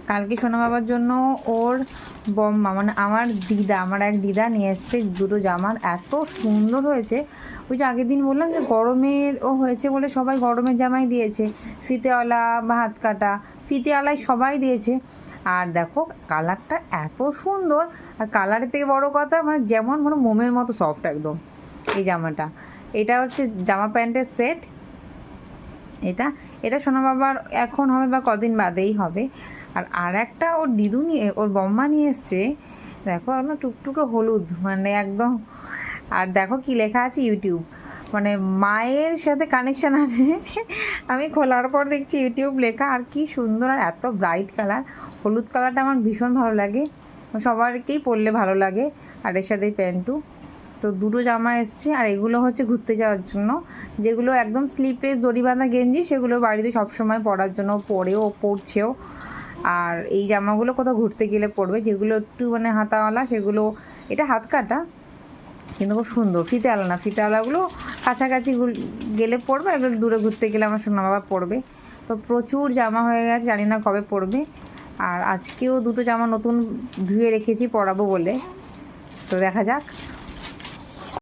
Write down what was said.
কালকে সোনা বাবার জন্য ওর বম্মা মানে আমার দিদা, আমার এক দিদা নিয়ে এসছে দুটো জামার, এত সুন্দর হয়েছে। ওই যে আগের দিন বললাম যে গরমের ও হয়েছে বলে সবাই গরমের জামাই দিয়েছে, ফিতেওয়ালা বা হাত কাটা, ফিতেওয়ালাই সবাই দিয়েছে। আর দেখো কালারটা এত সুন্দর, আর কালারের থেকে বড় কথা মানে যেমন মানে মোমের মতো সফট একদম এই জামাটা। এটা হচ্ছে জামা প্যান্টের সেট। এটা এটা সোনা বাবার এখন হবে বা কদিন বাদেই হবে। আর একটা ওর দিদু নিয়ে, ওর বম্মা নিয়ে এসছে, দেখো একদম টুকটুকে হলুদ মানে একদম। আর দেখো কি লেখা আছে ইউটিউব, মানে মায়ের সাথে কানেকশান আছে। আমি খোলার পর দেখছি ইউটিউব লেখা, আর কি সুন্দর, আর এত ব্রাইট কালার। হলুদ কালারটা আমার ভীষণ ভালো লাগে, সবারকেই পরলে ভালো লাগে। আর এর সাথে প্যান্টু। তো দুটো জামা এসছে, আর এগুলো হচ্ছে ঘুরতে যাওয়ার জন্য, যেগুলো একদম স্লিপলেস দড়ি বাঁধা গেঞ্জি, সেগুলো বাড়িতে সবসময় পরার জন্য পরেও পরছেও। আর এই জামাগুলো কোথাও ঘুরতে গেলে পরবে, যেগুলো একটু মানে হাতাওয়ালা সেগুলো, এটা হাত কাটা কিন্তু খুব সুন্দর, ফিতেওয়ালা না, ফিতেওয়ালাগুলো কাছাকাছি গেলে পরবে, এগুলো দূরে ঘুরতে গেলে আমার সোনা বাবা পরবে। তো প্রচুর জামা হয়ে গেছে, জানি না কবে পরবে। আর আজকেও দুটো জামা নতুন ধুয়ে রেখেছি পরাবো বলে, তো দেখা যাক।